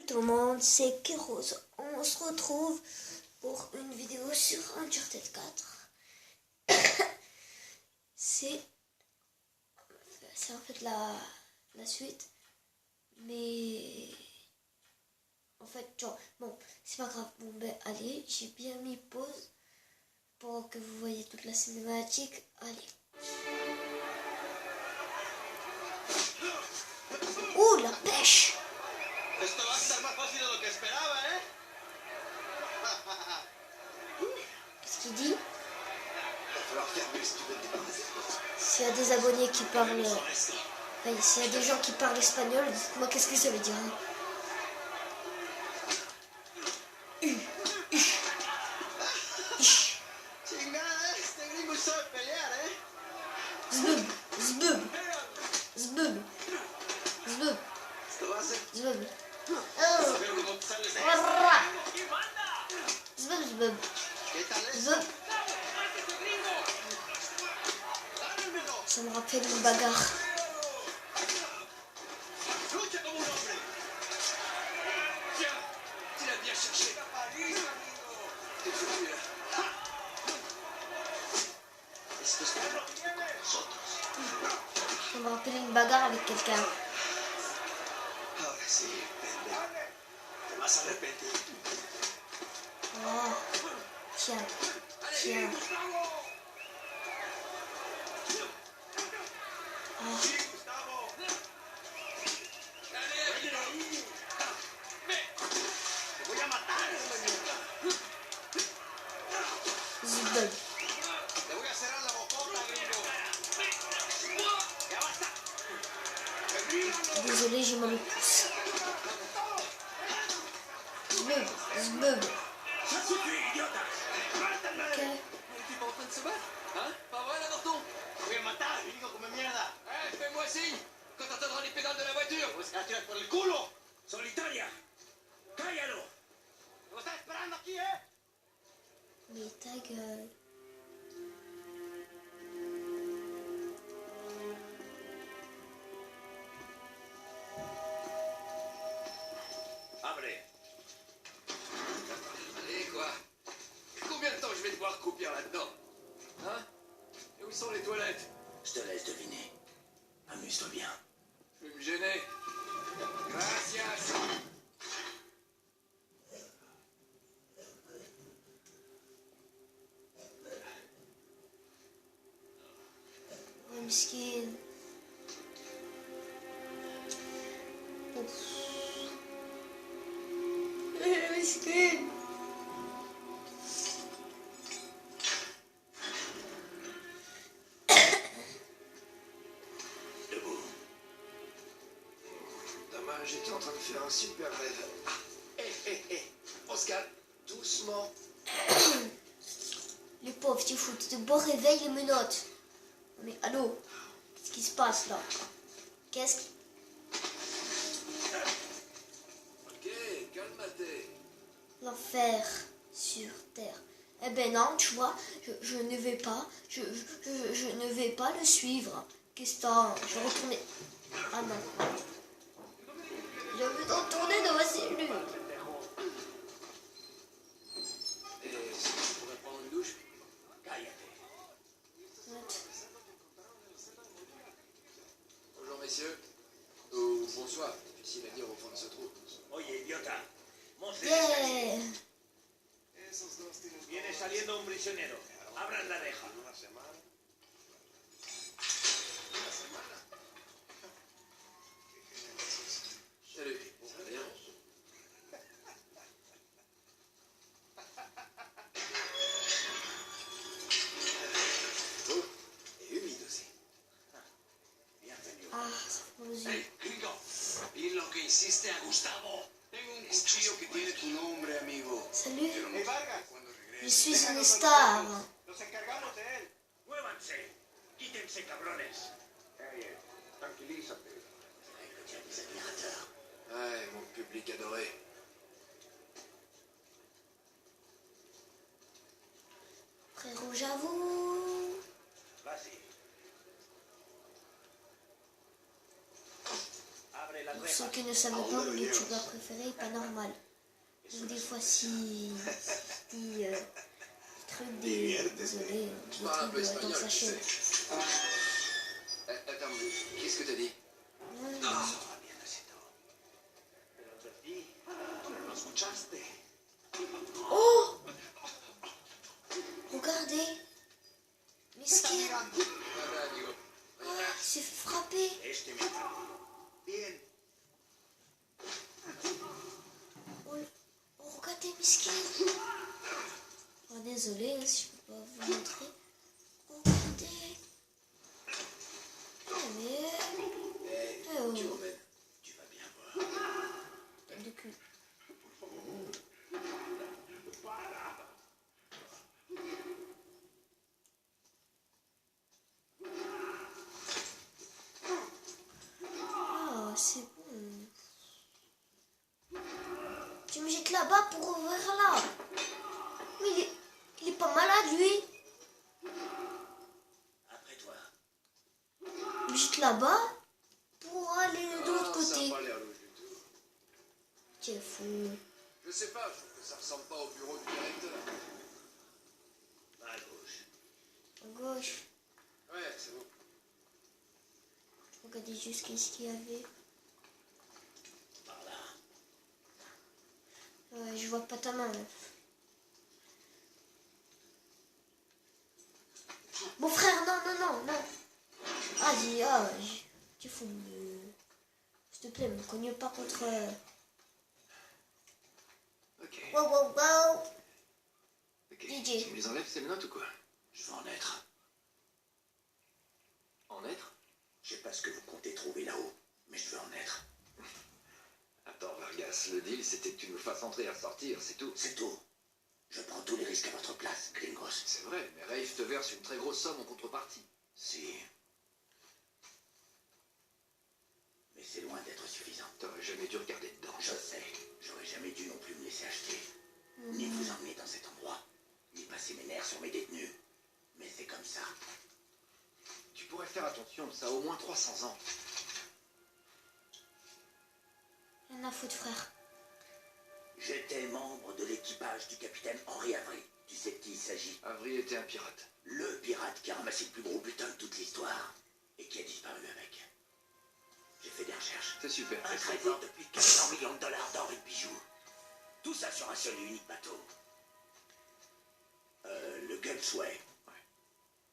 Tout le monde, c'est Kéros. On se retrouve pour une vidéo sur Uncharted 4. c'est en fait la suite. Mais en fait, genre, bon, c'est pas grave. Bon, ben allez, j'ai bien mis pause pour que vous voyez toute la cinématique. Allez. Oh, la pêche! Esto va a estar más fácil de lo que esperaba, ¿eh? Qu'est-ce qu'il dit? Va falloir fermer si tu veux te débarrasser. S'il y a des abonnés qui parlent... Enfin, s'il y a des gens qui parlent espagnol, dites-moi qu'est-ce que ça veut dire. Chingada, este gringo sabe pelear, ¿eh? Zbub, zbub, zbub, zbub, Esto va a ser... zbub. Pero como te sales de Zbub, zbub, ¿Qué tal es? zbub. Ça me rappelle une bagarre. Lucha como un hombre. Tiens, tu l'as bien cherché. Te fuera. Esto es para nosotros. Ça me rappelle une bagarre avec quelqu'un. Ahora sí, pendejo. Te vas a arrepentir. Oh, tiens, tiens. Oh. Te voy a matar. Zbub. Te voy a cerrar la bocota, gringo. Ya basta. Désolé, j'ai mal au pouce. Zbub, zbub. Ça suffit, idiota. Ok. Un tipo en train de se battre, hein? Pas vrai, là, Norton? Te voy a matar, gringo, come mierda. Fais-moi signe quand t'entendras les pédales de la voiture. Pues que la tiras por el culo. Solitaria. Cállalo. Lo estás esperando aquí, ¿eh? Mais ta gueule. Abre. Allez, quoi? Combien de temps je vais devoir croupir là-dedans? Hein? Et où sont les toilettes? Je te laisse deviner. Amuse-toi bien. Je vais me gêner. Gracias. مسكين. مسكين. Debout. Dommage, j'étais en train de faire un super rêve. On se calme, doucement. Les pauvres petits foot de beau réveil les menottes. Mais allô, qu'est-ce qui se passe là? Qu'est-ce qui... Ok, calme-toi. L'enfer sur terre. Eh ben non, tu vois, je ne vais pas, je ne vais pas le suivre. Qu'est-ce que t'as? Je vais retourner. Ah non. Je veux retourner dans ma cellule. Et si tu pourrais prendre une douche? Cállate. Bonjour messieurs. Ou bonsoir, difficile à dire au fond de ce trou. Oye, idiota. Monse, Yeah. viene saliendo un prisionero. Abran la reja. Salut, ça va bien? Oh, et humide aussi. Bienvenido. Ah, ça fait mal aux yeux. Hey, gringo, y lo que hiciste a Gustavo. Tengo un cuchillo que tiene tu nombre, amigo. Salut, Hey, Vargas, cuando je regrese. suis une star. Nos encargamos de él. Muévanse. Quítense, cabrones. Tranquilízate. J'ai des admirateurs. Ay, mon public adoré. Frérot, j'avoue. Vas-y. Abre la reja. ceux qui ne savaient pas, mon youtubeur préféré est pas normal. Donc des fois si des trucs désolé, Tu des parles un peu trucs dans espagnol, sa tu chaîne. sais. Attends, mais qu'est-ce que t'as dit? Ouais, Estaba bien haciendo. Pero advertí. Tú no lo escuchaste. oh, regardez, Miskin, Voilà, amigo. oh, il s'est fait frapper. Este me atrapó. Bien. Oh, oh, regardez, Miskin. Oh, désolé hein, si je peux pas vous montrer. Regardez. Oh, mais... Eh, oh, tu emmènes. Tu vas bien voir. tête de cul. Ah, c'est bon. Tu me jettes là-bas pour ouvrir là. Mais il est pas malade, lui. Après toi. Il me jette là-bas pour aller de l'autre Ah, ça a côté. pas l'air louche du tout. Quel fou. Je sais pas, je trouve que ça ressemble pas au bureau du directeur. Va à gauche. À gauche. Ouais, c'est bon. Regardez juste qu'est-ce qu'il y avait. Par là. Ouais, je vois pas ta main. Là. Bon frère, non, non, non, non. Vas-y, tu fous. S'il te plaît, me cogne pas contre... Ok. Wow, wow, wow. Ok. DJ. Tu me les enlèves, ces menottes ou quoi? Je vais en être. En être? Je sais pas ce que vous comptez trouver là-haut, mais je veux en être. Attends, Vargas, le deal, c'était que tu nous fasses entrer et ressortir, c'est tout. C'est tout. Je prends tous les risques à votre place, Gringos. C'est vrai, mais Rafe te verse une très grosse somme en contrepartie. Si. Mais c'est loin d'être suffisant. T'aurais jamais dû regarder dedans. Je sais. J'aurais jamais dû non plus me laisser acheter. Ni vous emmener dans cet endroit. Ni passer mes nerfs sur mes détenus. Mais c'est comme ça. Tu pourrais faire attention, ça a au moins 300 ans. Rien à foutre, frère. J'étais membre de l'équipage du capitaine Henri Avery. Tu sais de qui il s'agit? Avery était un pirate. Le pirate qui a ramassé le plus gros butin de toute l'histoire. Et qui a disparu avec. J'ai fait des recherches. C'est super. Un trésor de plus de 400 millions de dollars d'or et de bijoux. Tout ça sur un seul et unique bateau. Le Gunshway.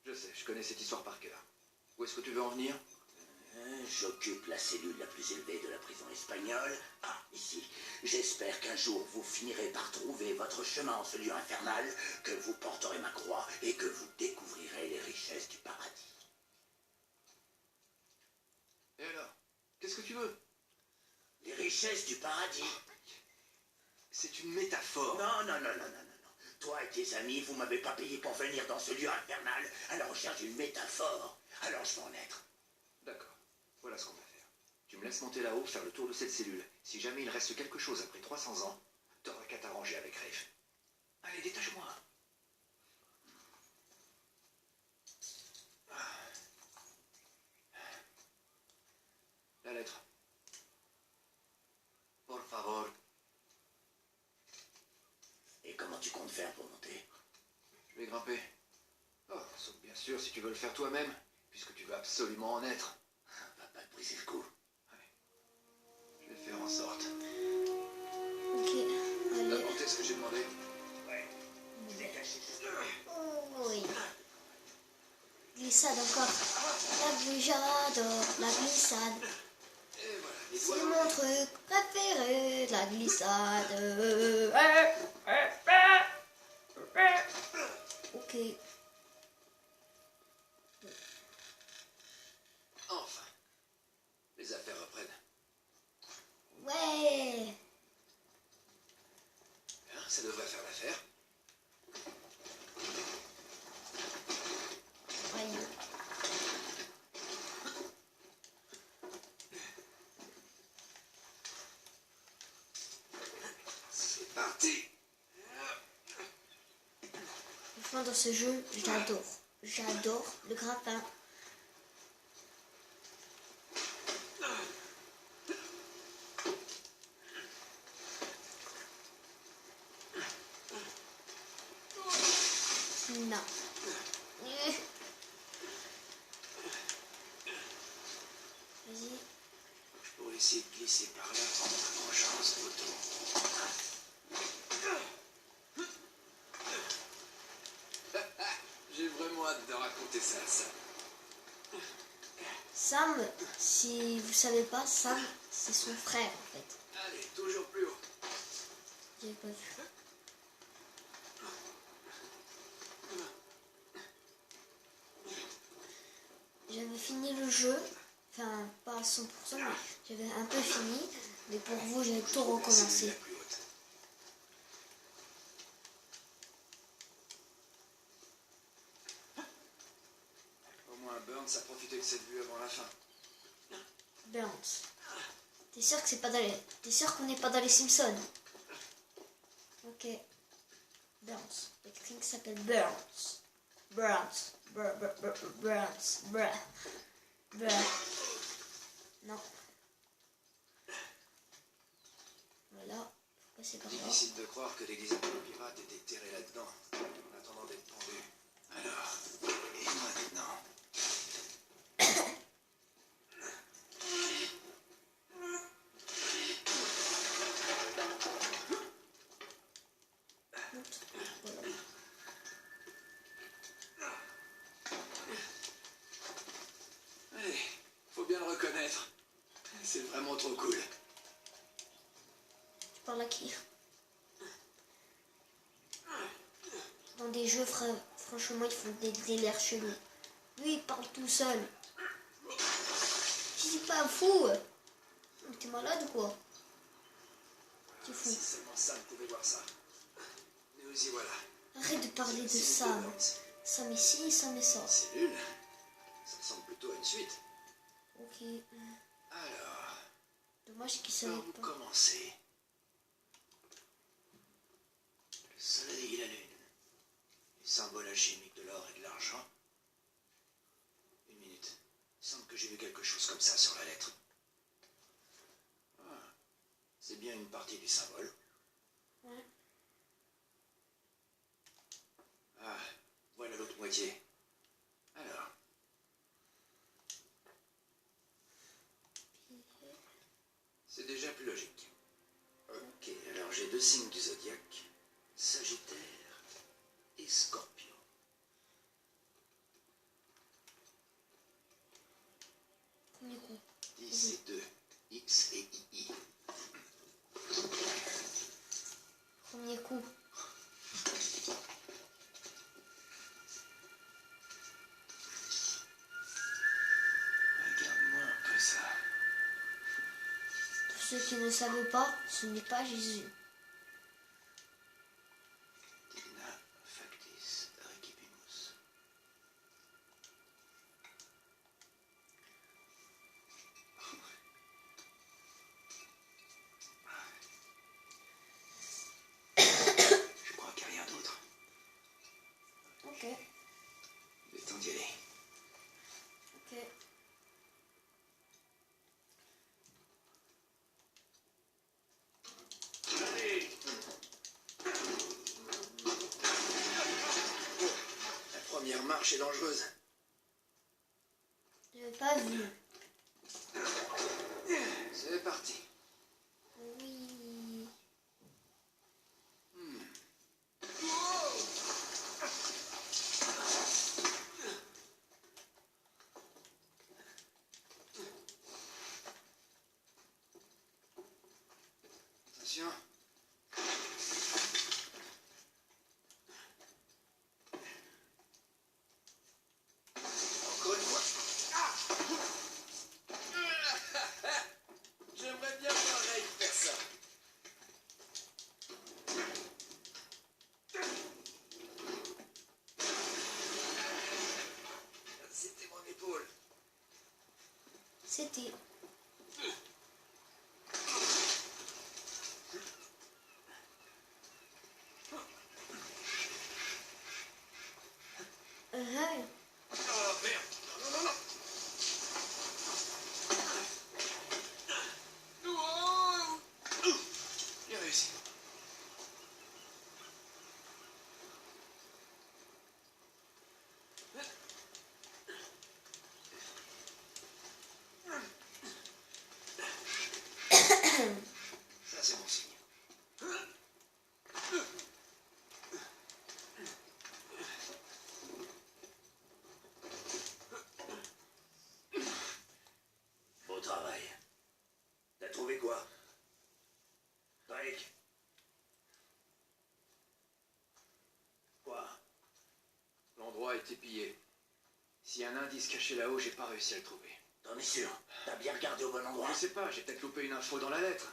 Je sais, je connais cette histoire par cœur. Où est-ce que tu veux en venir? J'occupe la cellule la plus élevée de la prison espagnole. Ah, ici. J'espère qu'un jour vous finirez par trouver votre chemin en ce lieu infernal, que vous porterez ma croix et que vous découvrirez les richesses du paradis. Et alors? Qu'est-ce que tu veux? Les richesses du paradis? C'est une métaphore. Non, non, non, non, non, non. Toi et tes amis, vous m'avez pas payé pour venir dans ce lieu infernal à la recherche d'une métaphore. Alors je vais en être. D'accord. Voilà ce qu'on va faire. Tu me laisses monter là-haut, faire le tour de cette cellule. Si jamais il reste quelque chose après 300 ans, t'auras qu'à t'arranger avec Rafe. Allez, détache-moi. La lettre. Por favor. Et comment tu comptes faire pour monter? Je vais grimper. Oh, sauf bien sûr si tu veux le faire toi-même, puisque tu veux absolument en être. Va pas te briser le cou. Je vais faire en sorte. Ok, T'as allez. porté ce que j'ai demandé? Ouais. C'est caché. Oh, oui. Glissade encore. J'adore la glissade. Et voilà, les C'est doigts mon truc préféré, la glissade. Ok. Enfin. Les affaires reprennent. Ouais. Hein, ça devrait faire l'affaire. Aïe. C'est parti. Franchement, dans ce jeu, j'adore. J'adore le grappin. Non. Vas-y. Je pourrais essayer de glisser par là pour mon prochain photo. J'ai vraiment hâte de raconter ça à Sam. Sam, si vous savez pas, Sam, c'est son frère en fait. Allez, toujours plus haut. J'avais pas vu. J'avais fini le jeu, enfin pas à 100%, mais j'avais un peu fini. Mais pour vous, j'avais tout recommencé. La plus haute. Au moins Burns a profité de cette vue avant la fin. Burns. T'es sûr que c'est pas dans les... T'es sûr qu'on n'est pas dans les Simpsons? Ok. Burns. Il y a quelqu'un qui s'appelle Burns. Burns. Burns. Non. Voilà. Faut passer par là. Difficile de croire que l'église de pirate était terrée là-dedans, en attendant d'être pendue. Alors, et maintenant? Voilà. Allez, faut bien le reconnaître. C'est vraiment trop cool. Tu parles à qui? Dans des jeux, franchement, ils font des délires chelous. Lui, il parle tout seul. Tu dis pas fou. T'es malade ou quoi? Tu fou. Si seulement Sam pouvait voir ça. Nous y voilà. Arrête de parler de Sam. Sam ici, Sam et ça. Cellule. Ça ressemble plutôt à une suite. Ok. Alors, Dommage qu'il par savait où pas. commencer? Le soleil et la lune. Les symboles alchimiques de l'or et de l'argent. Une minute. Il semble que j'ai vu quelque chose comme ça sur la lettre. Ah, c'est bien une partie du symbole. Ouais. Ah, voilà l'autre moitié. Alors. C'est déjà plus logique. Ok, alors j'ai deux signes du zodiaque. Sagittaire et Scorpion. Premier coup. 10 et 2. X et II. Premier coup. Regarde-moi un peu ça. Pour ceux qui ne savent pas, ce n'est pas Jésus. Divina factis recipimus. Je crois qu'il n'y a rien d'autre. Ok. Il est temps d'y aller. Ok. Allez. La première marche est dangereuse. Je n'avais pas vu. C'est parti. Oui. Attention. Encore une fois. Ah. J'aimerais bien voir Ray faire ça. C'était mon épaule. C'était. Hey. Oh merde. Non, non, non. Bien réussi. été pillé. S'il y a un indice caché là-haut, j'ai pas réussi à le trouver. T'en es sûr? T'as bien regardé au bon endroit? Je sais pas, j'ai peut-être loupé une info dans la lettre.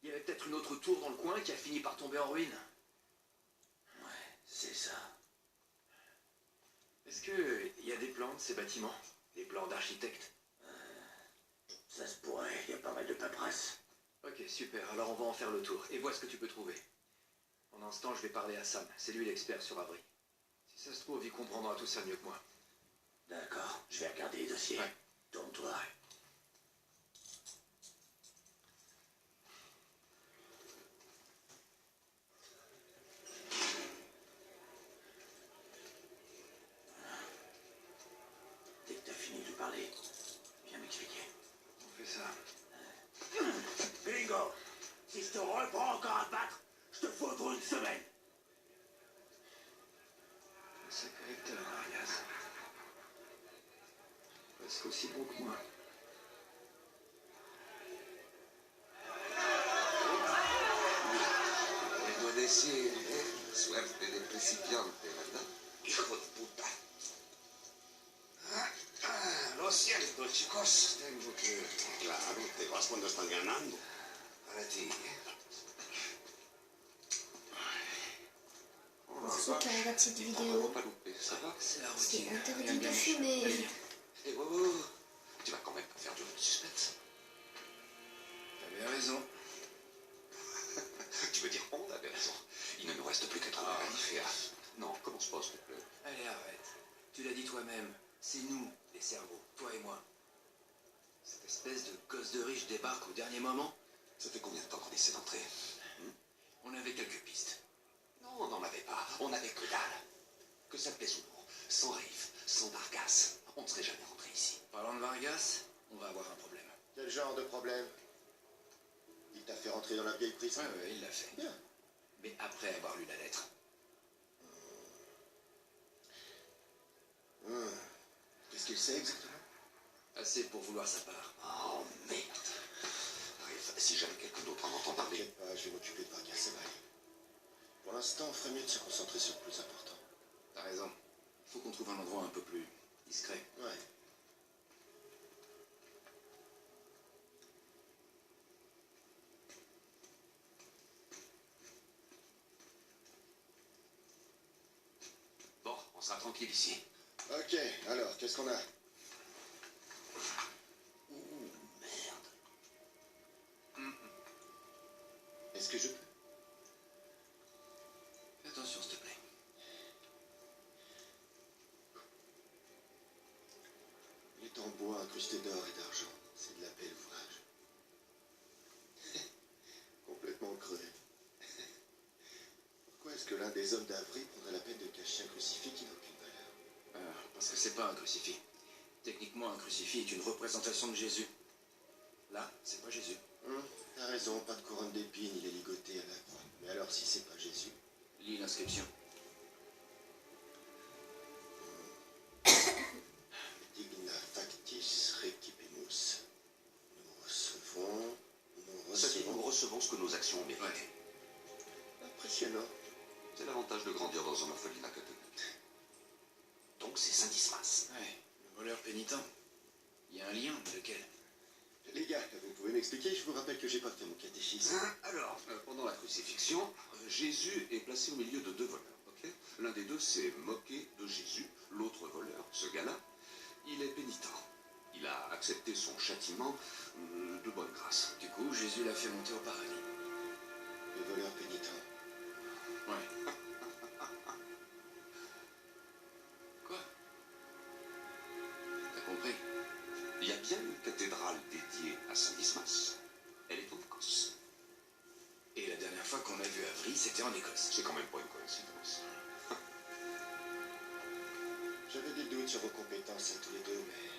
Il y avait peut-être une autre tour dans le coin qui a fini par tomber en ruine. Ouais, c'est ça. Est-ce que il y a des plans de ces bâtiments? Des plans d'architecte? Ça se pourrait, il y a pas mal de paperasse. Ok, super, alors on va en faire le tour. Et vois ce que tu peux trouver. Pendant ce temps, je vais parler à Sam. C'est lui l'expert sur Avery. Si ça se trouve, il comprendra tout ça mieux que moi. D'accord, je vais regarder les dossiers. Ouais. Tourne-toi. Dès que t'as fini de lui parler, viens m'expliquer. On fait ça. Gringo, si je te reprends encore à te battre, je te foudre une semaine. Un sacré lecteur, Arias. Presque aussi bon que moi. Vengo a decir, suerte de principiante, ¿verdad? Hijo de puta. Lo siento, chicos. Tengo que... Claro, te vas cuando están ganando. Para ti. Pour ceux qui regardent cette Vraiment vidéo, pas loupé, ça va? C'est la c'est routine. interdit de fumer. Eh, oh, tu vas quand même pas faire durer le suspense. T'avais raison. Tu veux dire, on avait raison. Il ne nous reste plus qu'à trouver un manif et à... Non, commence pas, s'il te plaît. Allez, arrête. Tu l'as dit toi-même. C'est nous, les cerveaux. Toi et moi. Cette espèce de gosse de riche débarque au dernier moment. Ça fait combien de temps qu'on essaie d'entrer? On avait quelques pistes. Non, on n'en avait pas. On avait que dalle. Que ça te plaise ou non, sans Rive, sans Vargas, on ne serait jamais rentré ici. Parlant de Vargas, on va avoir un problème. Quel genre de problème? Il t'a fait rentrer dans la vieille prison? Ouais, il l'a fait. Bien. Mais après avoir lu la lettre. Qu'est-ce qu'il sait exactement? Assez pour vouloir sa part. Oh, merde. Rive, si jamais quelqu'un d'autre en entend parler... T'inquiète pas, je vais m'occuper de Vargas, ça va aller. Pour l'instant, on ferait mieux de se concentrer sur le plus important. T'as raison. Faut qu'on trouve un endroit un peu plus discret. Ouais. Bon, on sera tranquille ici. Ok, alors, qu'est-ce qu'on a? Ouh, merde. Est-ce que je peux? Fais attention, s'il te plaît. Il est en bois incrusté d'or et d'argent. C'est de la belle ouvrage. Complètement crevé. Pourquoi est-ce que l'un des hommes d'Avry prendrait la peine de cacher un crucifix qui n'a aucune valeur? Parce que c'est pas un crucifix. Techniquement, un crucifix est une représentation de Jésus. Là, c'est pas Jésus. T'as raison, pas de couronne d'épines, il est ligoté à la croix. Mais alors, si c'est pas Jésus? Lis l'inscription. Digna factis recipimus. Nous Ça dit, nous recevons. recevons ce que nos actions ont mérité. Ouais. Impressionnant. C'est l'avantage de grandir dans un orphelinat catholique. Donc c'est Saint-Dismas. Ouais, le voleur pénitent. Il y a un lien, mais lequel? Les gars, vous pouvez m'expliquer? Je vous rappelle que j'ai pas fait mon catéchisme. Alors, pendant la crucifixion, Jésus est placé au milieu de deux voleurs. Ok. L'un des deux s'est moqué de Jésus. L'autre voleur, ce gars-là, il est pénitent. Il a accepté son châtiment de bonne grâce. Du coup, Jésus l'a fait monter au paradis. Le voleur pénitent. Ouais. Quoi? T'as compris? Il y a bien une cathédrale dédiée à Saint-Dismas. Elle est en Écosse. Et la dernière fois qu'on a vu Avery, c'était en Écosse. C'est quand même pas une coïncidence. J'avais des doutes sur vos compétences à tous les deux, mais...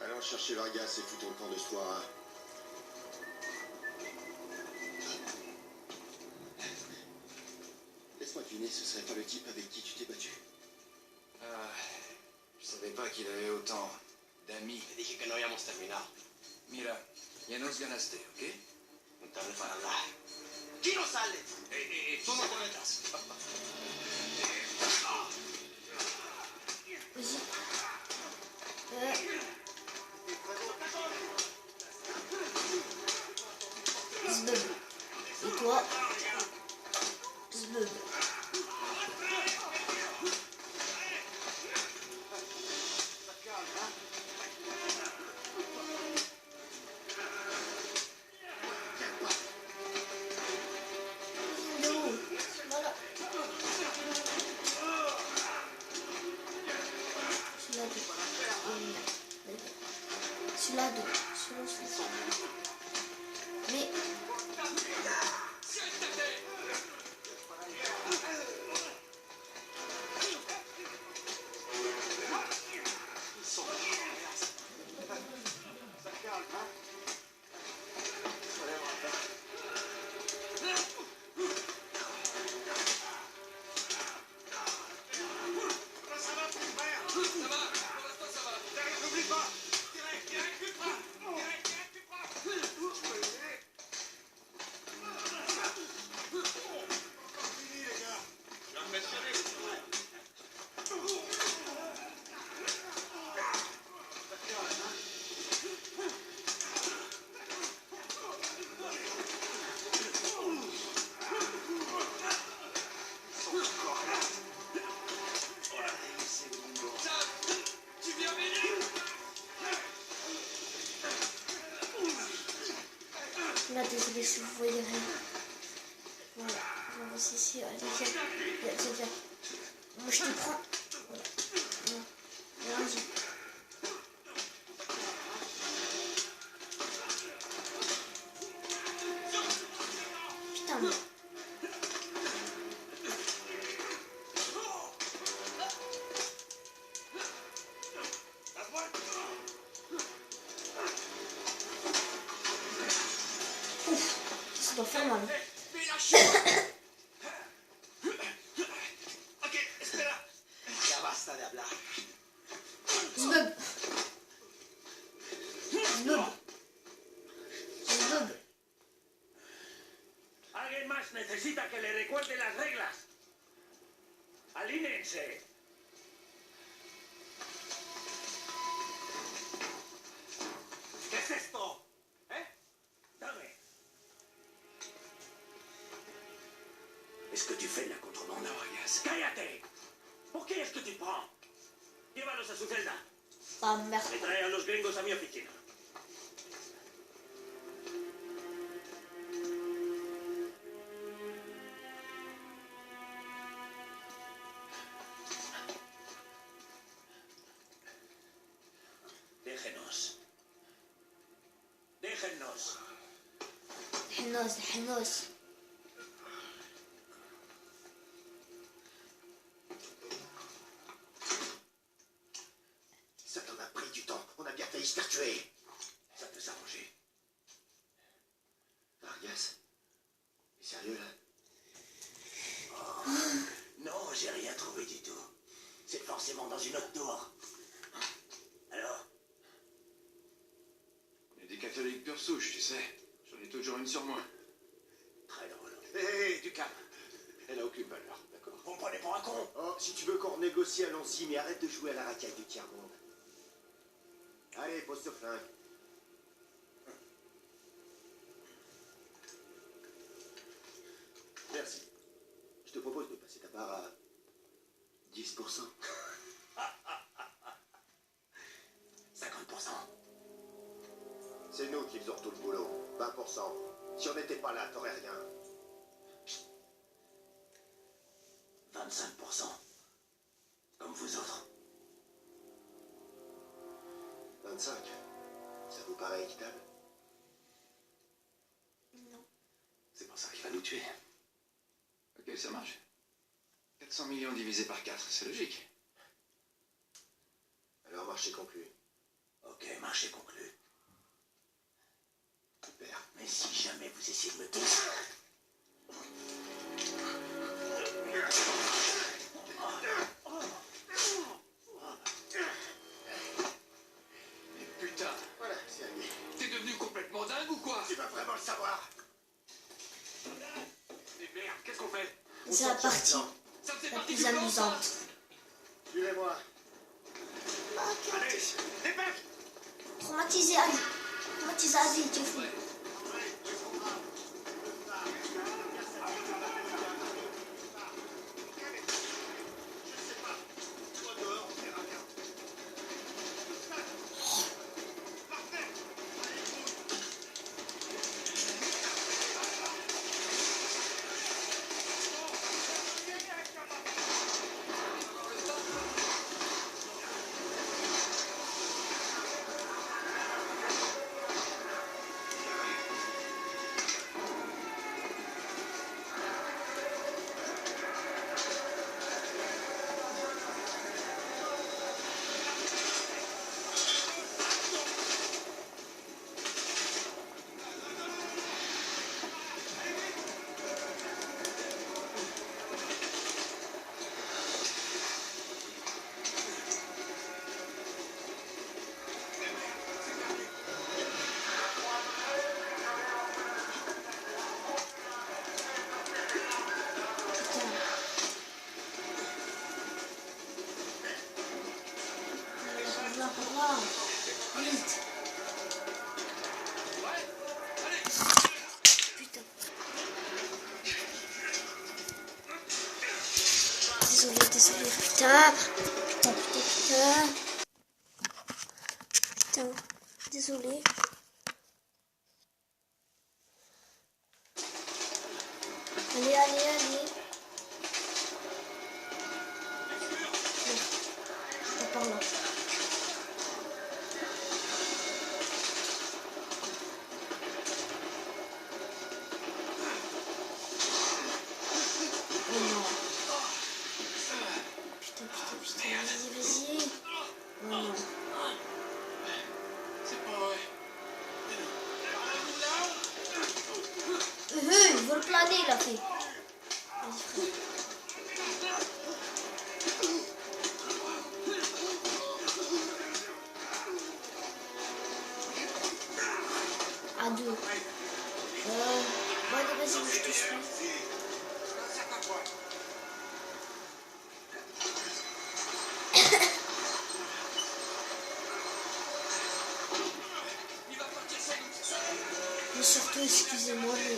Allons chercher Vargas et foutons le camp de ce soir, hein. Laisse-moi deviner, ce serait pas le type avec qui tu t'es battu? Je savais pas qu'il avait autant d'amis. Te dije que no habíamos terminado. Mira, ya nos ganaste, ¿ok? Un tarde para hablar. ¡Aquí no sale! ¡Tú no te metas! toi. Zbeub. Voilà. Celui-là de. Mais. Là, désolé si vous voyez rien. Voilà, on va ici. Allez, viens. Moi, je te prends. Voilà. Vas-y. Putain, mais... Ça doit faire mal. Ok, espera. Ya basta de hablar. Zbeub. Alguien más necesita que le recuerde las reglas. Alínense. ¿Qué es esto? ¿Eh? Dame. Est-ce que tu fais de la contrebande, Vargas? ¡Cállate! ¿Por qué es que te prends? Llévalos a su celda. Ah, merde. Y trae a los gringos a mi oficina. Déjenos. Déjennos. Déjenos. Ça t'en a pris du temps. On a bien failli se faire tuer. Ça peut s'arranger. Vargas? T'es sérieux là? Oh. Non, j'ai rien trouvé du tout. C'est forcément dans une autre tour. Alors? On est des catholiques pure souche, tu sais. J'en ai toujours une sur moi. Très drôle. Hé, du calme. Elle a aucune valeur, d'accord? Vous me prenez pour un con? Oh, si tu veux qu'on négocie, allons-y, mais arrête de jouer à la racaille du tiers-monde. Allez, pose ce flingue. Merci. Je te propose de passer ta part à 10%. 50%. C'est nous qui faisons tout le boulot. 20%. Si on n'était pas là, t'aurais rien. 25%. Comme vous autres. 25. Ça vous paraît équitable? Non. C'est pour ça qu'il va nous tuer. Ok, ça marche. 400 millions divisé par 4, c'est logique. Alors, marché conclu. Ok, marché conclu. Super. Mais si jamais vous essayez de me tuer... Mais putain, Voilà, c'est allié. t'es devenu complètement dingue ou quoi? Tu vas vraiment le savoir. Mais merde, qu'est-ce qu'on fait? C'est la partie Ça faisait la partie plus du plan, ça. amusante. Suivez-moi. Allez, dépêche! Traumatisé, Ali. Traumatisé, Ali, tu es fou. désolé. Putain. Désolé. Allez. Non, pas par là. Oh non. Putain, vas-y. Oh non. C'est pas vrai. Il veut le planer, il a fait. Vas-y, frère. À deux. Allez, vas-y, je te suis. Mais surtout, excusez-moi, mais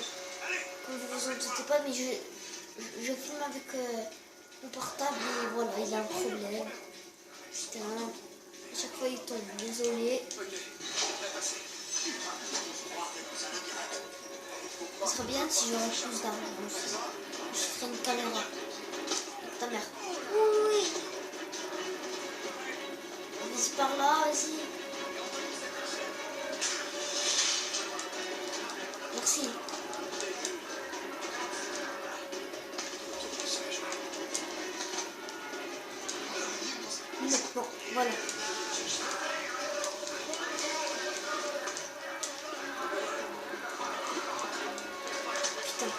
comme vous vous en doutez pas, mais je filme avec mon portable et voilà, il a un problème. Putain, à chaque fois il tombe, désolé. Ce serait bien si j'aurais plus d'argent aussi. Je ferais une caméra. Ta mère. Oui. Vas-y par là, vas-y. Merci. Bon, voilà. Putain.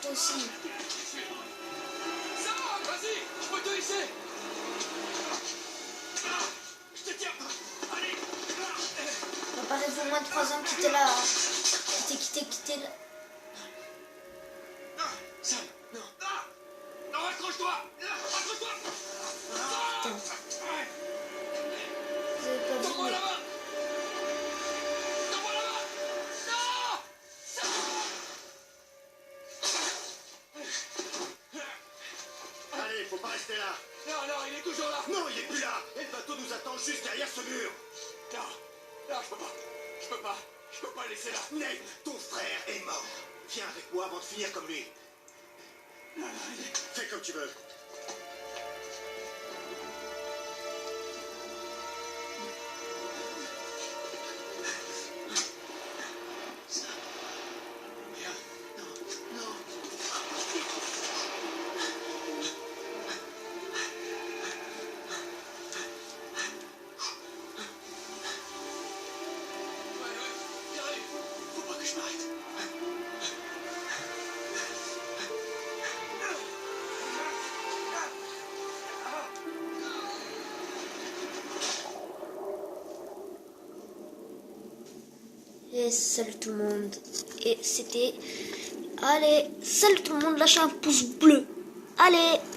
Toi aussi. Ça va, vas-y, je peux te hisser. Je te tiens. Allez. Ça paraît au moins 3 ans qu'il était là. Quitté là. Ça, non. Non, accroche-toi. Accroche-toi. Putain. Vous avez pas vu, Donne-moi mais... la main. Donne-moi la main. Non. Allez, faut pas rester là. Non, il est toujours là. Non, il est plus là. Et le bateau nous attend juste derrière ce mur. Non, je peux pas. Je peux pas le laisser là. Nate, ton frère est mort. Viens avec moi avant de finir comme lui. Fais comme tu veux. J'arrive. Faut pas que je m'arrête. Et salut tout le monde. Et c'était... Allez, salut tout le monde, lâchez un pouce bleu. Allez.